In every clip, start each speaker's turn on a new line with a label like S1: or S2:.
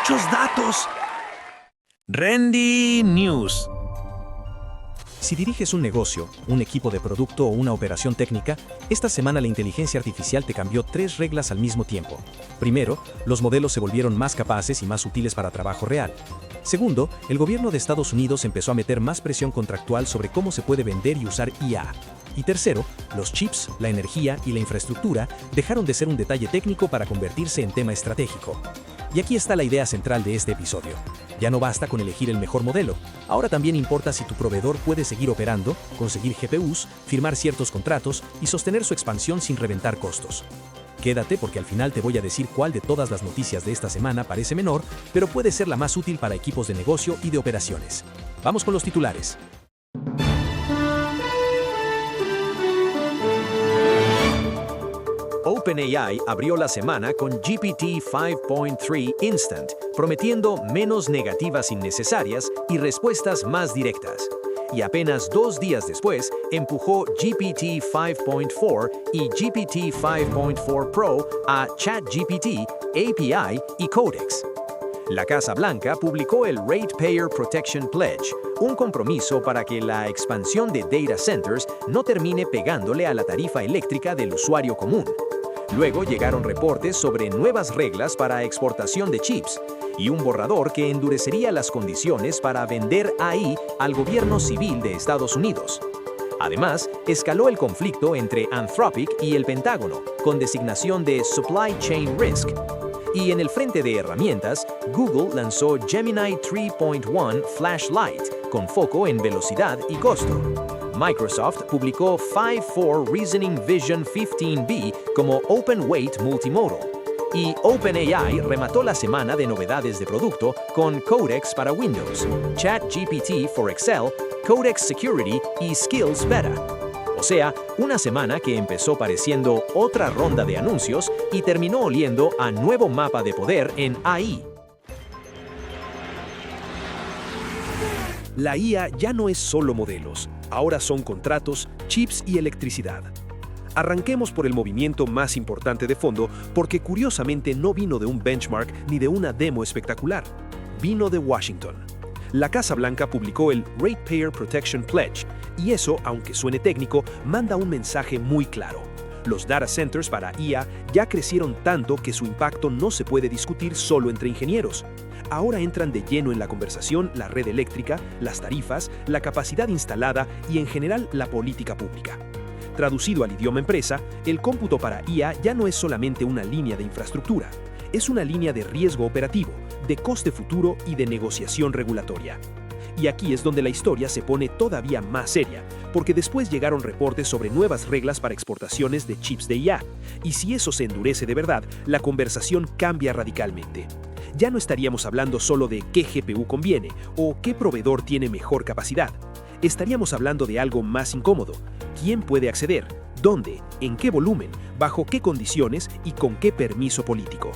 S1: muchos datos. Randy News.
S2: Si diriges un negocio, un equipo de producto o una operación técnica, esta semana la inteligencia artificial te cambió 3 reglas al mismo tiempo. Primero, los modelos se volvieron más capaces y más útiles para trabajo real. Segundo, el gobierno de Estados Unidos empezó a meter más presión contractual sobre cómo se puede vender y usar IA. Y tercero, los chips, la energía y la infraestructura dejaron de ser un detalle técnico para convertirse en tema estratégico. Y aquí está la idea central de este episodio. Ya no basta con elegir el mejor modelo. Ahora también importa si tu proveedor puede seguir operando, conseguir GPUs, firmar ciertos contratos y sostener su expansión sin reventar costos. Quédate porque al final te voy a decir cuál de todas las noticias de esta semana parece menor, pero puede ser la más útil para equipos de negocio y de operaciones. Vamos con los titulares.
S3: OpenAI abrió la semana con GPT 5.3 Instant, prometiendo menos negativas innecesarias y respuestas más directas. Y apenas 2 días después, empujó GPT 5.4 y GPT 5.4 Pro a ChatGPT, API y Codex. La Casa Blanca publicó el Ratepayer Protection Pledge, un compromiso para que la expansión de data centers no termine pegándole a la tarifa eléctrica del usuario común. Luego llegaron reportes sobre nuevas reglas para exportación de chips y un borrador que endurecería las condiciones para vender AI al gobierno civil de Estados Unidos. Además, escaló el conflicto entre Anthropic y el Pentágono, con designación de Supply Chain Risk. Y en el frente de herramientas, Google lanzó Gemini 3.1 Flashlight, con foco en velocidad y costo. Microsoft publicó 5.4 Reasoning Vision 15B como Open Weight Multimodal. Y OpenAI remató la semana de novedades de producto con Codex para Windows, ChatGPT for Excel, Codex Security y Skills Beta. O sea, una semana que empezó pareciendo otra ronda de anuncios y terminó oliendo a nuevo mapa de poder en AI.
S4: La IA ya no es solo modelos, ahora son contratos, chips y electricidad. Arranquemos por el movimiento más importante de fondo porque curiosamente no vino de un benchmark ni de una demo espectacular, vino de Washington. La Casa Blanca publicó el Ratepayer Protection Pledge y eso, aunque suene técnico, manda un mensaje muy claro. Los data centers para IA ya crecieron tanto que su impacto no se puede discutir solo entre ingenieros. Ahora entran de lleno en la conversación la red eléctrica, las tarifas, la capacidad instalada y en general la política pública. Traducido al idioma empresa, el cómputo para IA ya no es solamente una línea de infraestructura, es una línea de riesgo operativo, de coste futuro y de negociación regulatoria. Y aquí es donde la historia se pone todavía más seria, porque después llegaron reportes sobre nuevas reglas para exportaciones de chips de IA, y si eso se endurece de verdad, la conversación cambia radicalmente. Ya no estaríamos hablando solo de qué GPU conviene o qué proveedor tiene mejor capacidad. Estaríamos hablando de algo más incómodo. ¿Quién puede acceder? ¿Dónde? ¿En qué volumen? ¿Bajo qué condiciones? ¿Y con qué permiso político?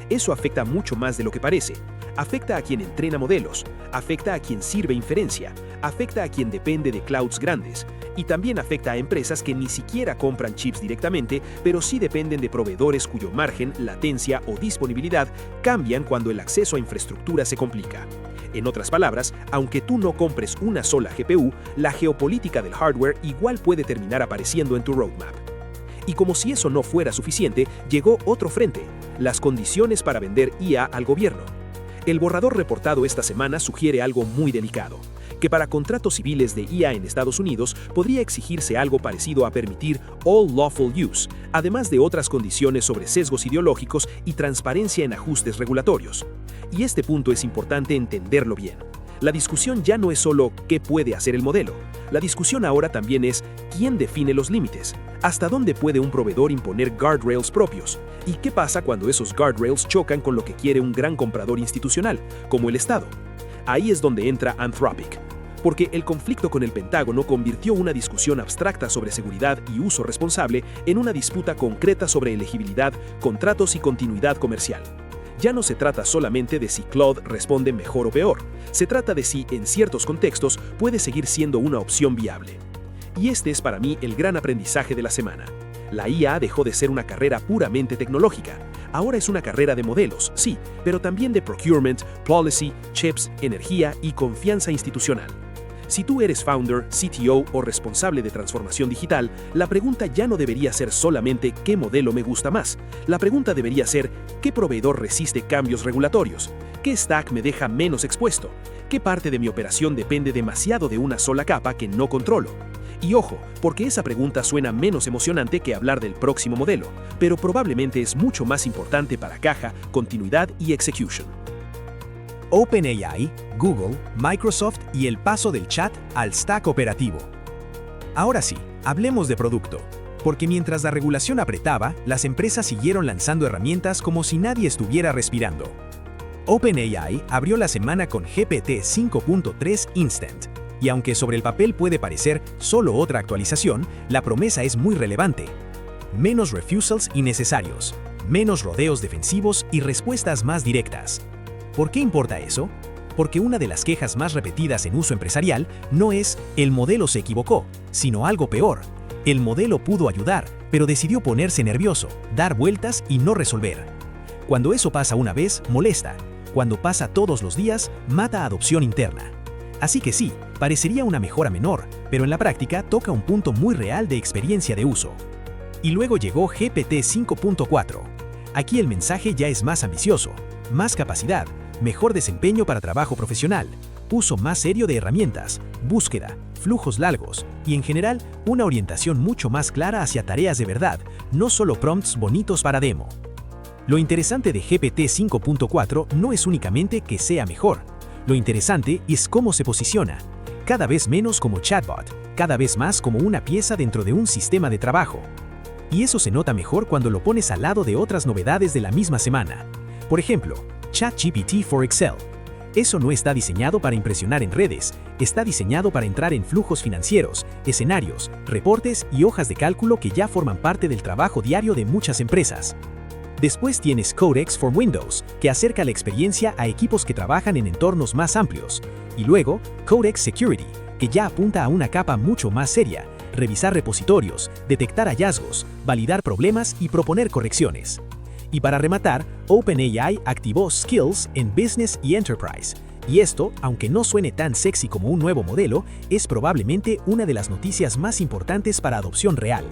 S4: Eso afecta mucho más de lo que parece. Afecta a quien entrena modelos, afecta a quien sirve inferencia, afecta a quien depende de clouds grandes y también afecta a empresas que ni siquiera compran chips directamente, pero sí dependen de proveedores cuyo margen, latencia o disponibilidad cambian cuando el acceso a infraestructura se complica. En otras palabras, aunque tú no compres una sola GPU, la geopolítica del hardware igual puede terminar apareciendo en tu roadmap. Y como si eso no fuera suficiente, llegó otro frente, las condiciones para vender IA al gobierno. El borrador reportado esta semana sugiere algo muy delicado, que para contratos civiles de IA en Estados Unidos podría exigirse algo parecido a permitir all lawful use, además de otras condiciones sobre sesgos ideológicos y transparencia en ajustes regulatorios. Y este punto es importante entenderlo bien. La discusión ya no es solo qué puede hacer el modelo. La discusión ahora también es quién define los límites, hasta dónde puede un proveedor imponer guardrails propios, y qué pasa cuando esos guardrails chocan con lo que quiere un gran comprador institucional, como el Estado. Ahí es donde entra Anthropic, porque el conflicto con el Pentágono convirtió una discusión abstracta sobre seguridad y uso responsable en una disputa concreta sobre elegibilidad, contratos y continuidad comercial. Ya no se trata solamente de si Claude responde mejor o peor, se trata de si, en ciertos contextos, puede seguir siendo una opción viable. Y este es para mí el gran aprendizaje de la semana. La IA dejó de ser una carrera puramente tecnológica. Ahora es una carrera de modelos, sí, pero también de procurement, policy, chips, energía y confianza institucional. Si tú eres founder, CTO o responsable de transformación digital, la pregunta ya no debería ser solamente ¿qué modelo me gusta más? La pregunta debería ser ¿qué proveedor resiste cambios regulatorios? ¿Qué stack me deja menos expuesto? ¿Qué parte de mi operación depende demasiado de una sola capa que no controlo? Y ojo, porque esa pregunta suena menos emocionante que hablar del próximo modelo, pero probablemente es mucho más importante para caja, continuidad y execution.
S2: OpenAI, Google, Microsoft y el paso del chat al stack operativo. Ahora sí, hablemos de producto, porque mientras la regulación apretaba, las empresas siguieron lanzando herramientas como si nadie estuviera respirando. OpenAI abrió la semana con GPT 5.3 Instant, y aunque sobre el papel puede parecer solo otra actualización, la promesa es muy relevante. Menos refusals innecesarios, menos rodeos defensivos y respuestas más directas. ¿Por qué importa eso? Porque una de las quejas más repetidas en uso empresarial no es «el modelo se equivocó», sino algo peor. El modelo pudo ayudar, pero decidió ponerse nervioso, dar vueltas y no resolver. Cuando eso pasa una vez, molesta. Cuando pasa todos los días, mata adopción interna. Así que sí, parecería una mejora menor, pero en la práctica toca un punto muy real de experiencia de uso. Y luego llegó GPT 5.4. Aquí el mensaje ya es más ambicioso, más capacidad, mejor desempeño para trabajo profesional, uso más serio de herramientas, búsqueda, flujos largos y en general una orientación mucho más clara hacia tareas de verdad, no solo prompts bonitos para demo. Lo interesante de GPT 5.4 no es únicamente que sea mejor. Lo interesante es cómo se posiciona, cada vez menos como chatbot, cada vez más como una pieza dentro de un sistema de trabajo. Y eso se nota mejor cuando lo pones al lado de otras novedades de la misma semana. Por ejemplo, ChatGPT for Excel. Eso no está diseñado para impresionar en redes, está diseñado para entrar en flujos financieros, escenarios, reportes y hojas de cálculo que ya forman parte del trabajo diario de muchas empresas. Después tienes Codex for Windows, que acerca la experiencia a equipos que trabajan en entornos más amplios. Y luego, Codex Security, que ya apunta a una capa mucho más seria, revisar repositorios, detectar hallazgos, validar problemas y proponer correcciones. Y para rematar, OpenAI activó Skills en Business y Enterprise. Y esto, aunque no suene tan sexy como un nuevo modelo, es probablemente una de las noticias más importantes para adopción real.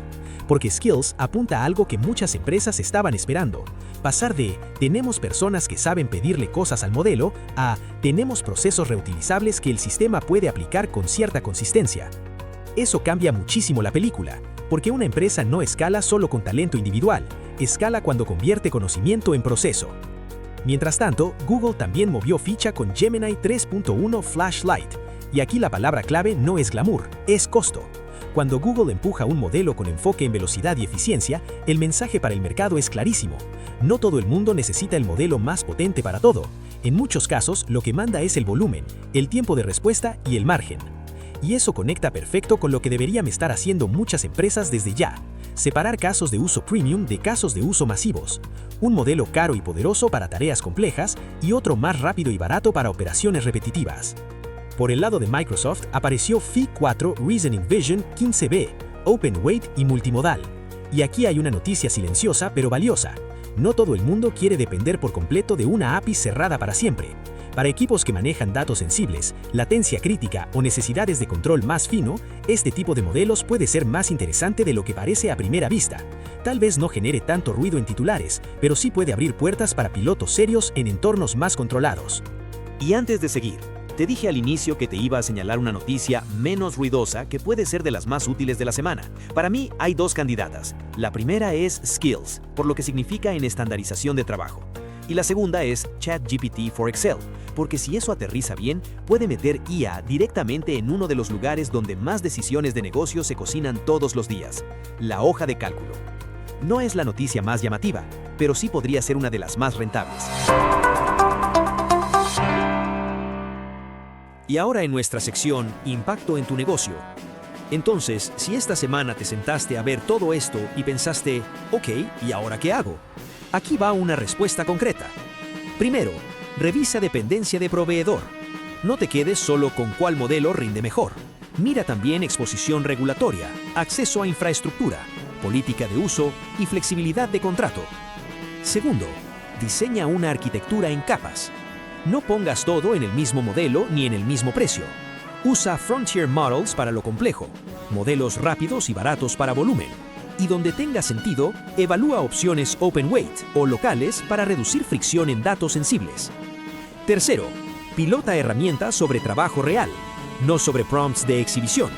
S2: Porque Skills apunta a algo que muchas empresas estaban esperando. Pasar de «tenemos personas que saben pedirle cosas al modelo» a «tenemos procesos reutilizables que el sistema puede aplicar con cierta consistencia». Eso cambia muchísimo la película, porque una empresa no escala solo con talento individual, escala cuando convierte conocimiento en proceso. Mientras tanto, Google también movió ficha con Gemini 3.1 Flashlight, y aquí la palabra clave no es glamour, es costo. Cuando Google empuja un modelo con enfoque en velocidad y eficiencia, el mensaje para el mercado es clarísimo. No todo el mundo necesita el modelo más potente para todo. En muchos casos, lo que manda es el volumen, el tiempo de respuesta y el margen. Y eso conecta perfecto con lo que deberían estar haciendo muchas empresas desde ya. Separar casos de uso premium de casos de uso masivos. Un modelo caro y poderoso para tareas complejas y otro más rápido y barato para operaciones repetitivas. Por el lado de Microsoft apareció Phi 4 Reasoning Vision 15B, Open Weight y multimodal. Y aquí hay una noticia silenciosa pero valiosa. No todo el mundo quiere depender por completo de una API cerrada para siempre. Para equipos que manejan datos sensibles, latencia crítica o necesidades de control más fino, este tipo de modelos puede ser más interesante de lo que parece a primera vista. Tal vez no genere tanto ruido en titulares, pero sí puede abrir puertas para pilotos serios en entornos más controlados.
S3: Y antes de seguir, te dije al inicio que te iba a señalar una noticia menos ruidosa que puede ser de las más útiles de la semana. Para mí hay dos candidatas. La primera es Skills, por lo que significa en estandarización de trabajo. Y la segunda es ChatGPT for Excel, porque si eso aterriza bien, puede meter IA directamente en uno de los lugares donde más decisiones de negocio se cocinan todos los días, la hoja de cálculo. No es la noticia más llamativa, pero sí podría ser una de las más rentables. Y ahora en nuestra sección Impacto en tu negocio. Entonces, si esta semana te sentaste a ver todo esto y pensaste, ok, ¿y ahora qué hago? Aquí va una respuesta concreta. Primero, revisa dependencia de proveedor. No te quedes solo con cuál modelo rinde mejor. Mira también exposición regulatoria, acceso a infraestructura, política de uso y flexibilidad de contrato. Segundo, diseña una arquitectura en capas. No pongas todo en el mismo modelo ni en el mismo precio. Usa Frontier Models para lo complejo, modelos rápidos y baratos para volumen. Y donde tenga sentido, evalúa opciones open weight o locales para reducir fricción en datos sensibles. Tercero, pilota herramientas sobre trabajo real, no sobre prompts de exhibición.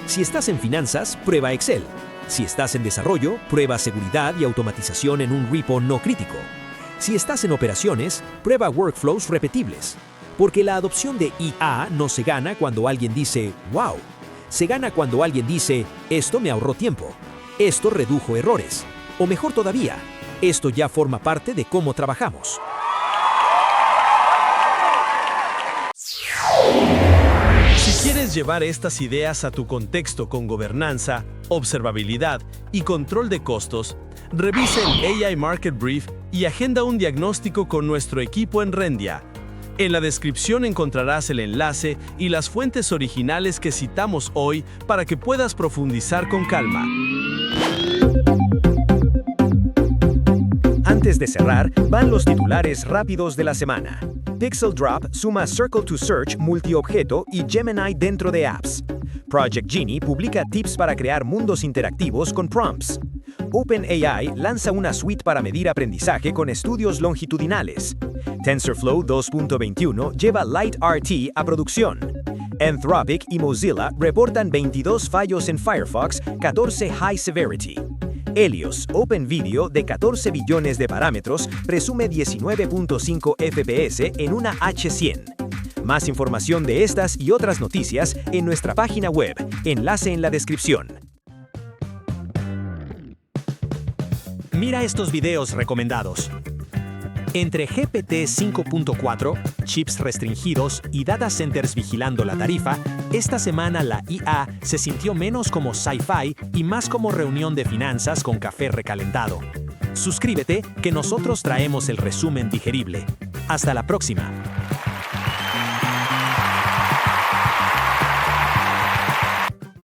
S3: Si estás en finanzas, prueba Excel. Si estás en desarrollo, prueba seguridad y automatización en un repo no crítico. Si estás en operaciones, prueba workflows repetibles. Porque la adopción de IA no se gana cuando alguien dice, wow. Se gana cuando alguien dice, esto me ahorró tiempo. Esto redujo errores. O mejor todavía, esto ya forma parte de cómo trabajamos.
S1: Si quieres llevar estas ideas a tu contexto con gobernanza, observabilidad y control de costos, revisa el AI Market Brief y agenda un diagnóstico con nuestro equipo en Rendia. En la descripción encontrarás el enlace y las fuentes originales que citamos hoy para que puedas profundizar con calma.
S3: Antes de cerrar, van los titulares rápidos de la semana. Pixel Drop suma Circle to Search multiobjeto y Gemini dentro de apps. Project Genie publica tips para crear mundos interactivos con prompts. OpenAI lanza una suite para medir aprendizaje con estudios longitudinales. TensorFlow 2.21 lleva LightRT a producción. Anthropic y Mozilla reportan 22 fallos en Firefox, 14 High Severity. Helios, OpenVideo de 14 billones de parámetros, presume 19.5 FPS en una H100. Más información de estas y otras noticias en nuestra página web, enlace en la descripción. Mira estos videos recomendados. Entre GPT 5.4, chips restringidos y data centers vigilando la tarifa, esta semana la IA se sintió menos como sci-fi y más como reunión de finanzas con café recalentado. Suscríbete, que nosotros traemos el resumen digerible. Hasta la próxima.